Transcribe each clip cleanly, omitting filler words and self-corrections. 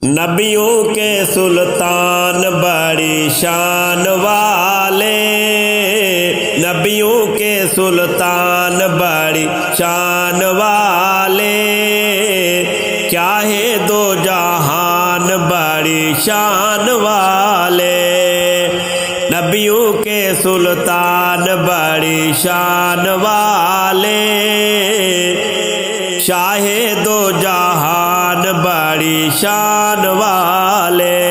نبیوں کے سلطان بڑی شان والے، نبیوں کے سلطان بڑی شان والے، چاہے دو جہان بڑی شان والے، نبیوں کے سلطان بڑی شان والے، چاہے دو جہان بڑی شان والے۔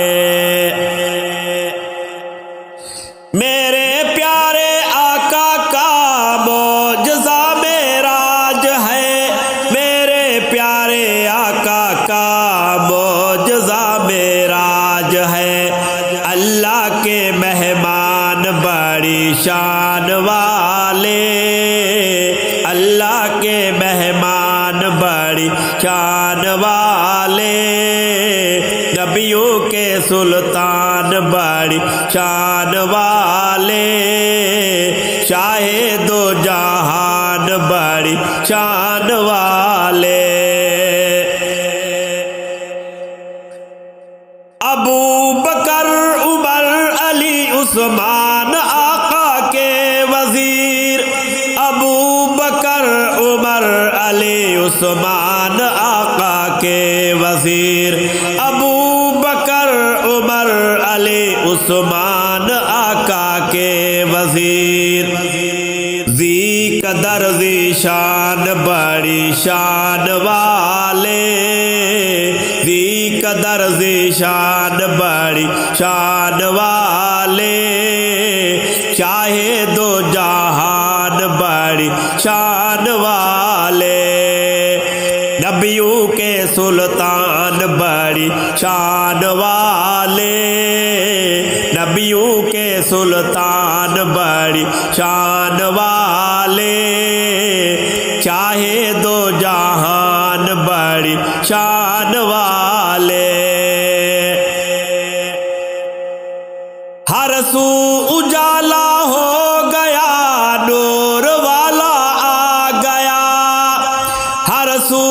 میرے پیارے آقا کا معجزہ معراج ہے، میرے پیارے آقا کا معجزہ معراج ہے، اللہ کے مہمان بڑی شان والے، اللہ کے مہمان بڑی شان والے، نبیوں کے سلطان بڑی شان والے، چاہے دو جہان بڑی شان والے۔ ابو بکر عمر علی عثمان آقا کے وزیر، ابو بکر عمر علی عثمان آقا کے وزیر، ابو بکر عمر علی عثمان آقا کے وزیر، ذی قدر ذی شان بڑی شان والے، ذی قدر ذی شان بڑی شان والے، چاہے دو جہان بڑی شان والے، نبیوں کے سلطان بڑی شان والے، نبیوں کے سلطان بڑی شان والے، چاہے دو جہان بڑی شان والے۔ ہر سو اجالا ہو گیا، نور والا آ گیا، ہر سو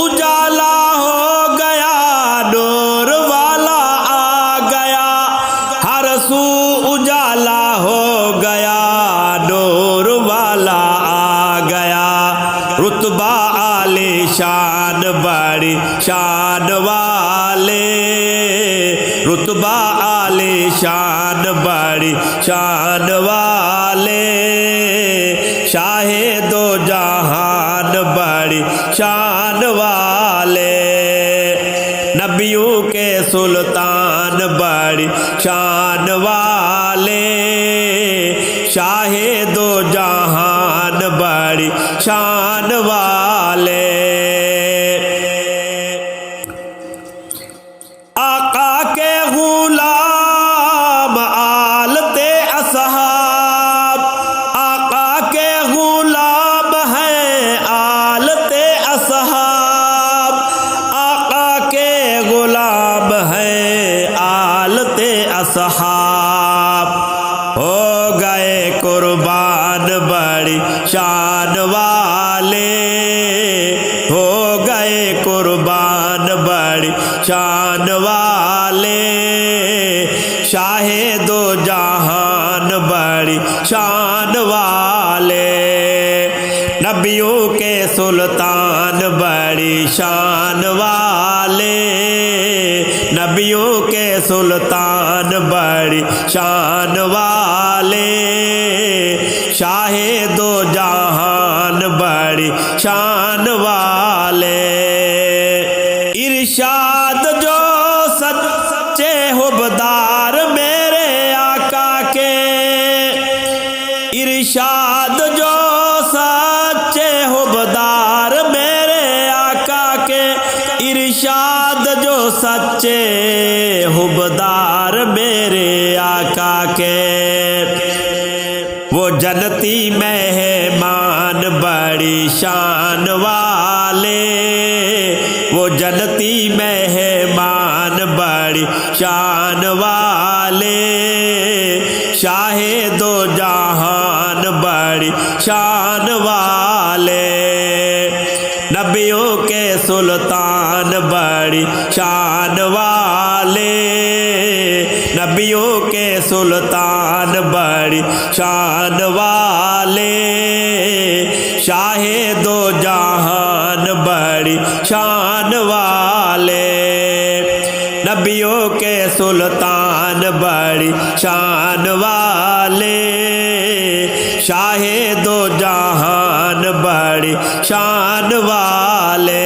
اجالا ہو گیا، نور والا آ گیا، ہر سو اجالا ہو گیا، نور والا آ گیا، رتبہ عالی شان بڑی شان والے، رتبہ عالی شان بڑی شان والے، شاہ دو جہان بڑی شان والے، نبیوں کے سلطان بڑی شان والے، شاہ دو جہان بڑی شان والے۔ آقا کے غلام آلتے اصحاب، آقا کے غلام ہیں آلتے اصحاب، آقا کے غلام ہیں آلتے اصحاب، ہو گئے قربان بڑی شان والے، ہو گئے قربان بڑی شان والے، شاہ دو جہان بڑی شان والے، نبیوں کے سلطان بڑی شان والے، نبیوں کے سلطان بڑی شان والے، شاہ دو جہان بڑی شان والے، ارشاد جو سچے حبدار میرے آقا کے، ارشاد جو سچے حبدار میرے آقا کے، ارشاد جو سچے حبدار میرے آقا کے، وہ جنتی مہمان بڑی شان والے، وہ جنتی مہمان بڑی شان والے، شاہ دو جہان بڑی شان والے، نبیوں کے سلطان بڑی بڑی شان والے، نبیوں کے سلطان بڑی شان والے، شاہ دو جہان بڑی شان والے، نبیوں کے سلطان بڑی شان والے، شاہ دو جہان بڑی شان والے۔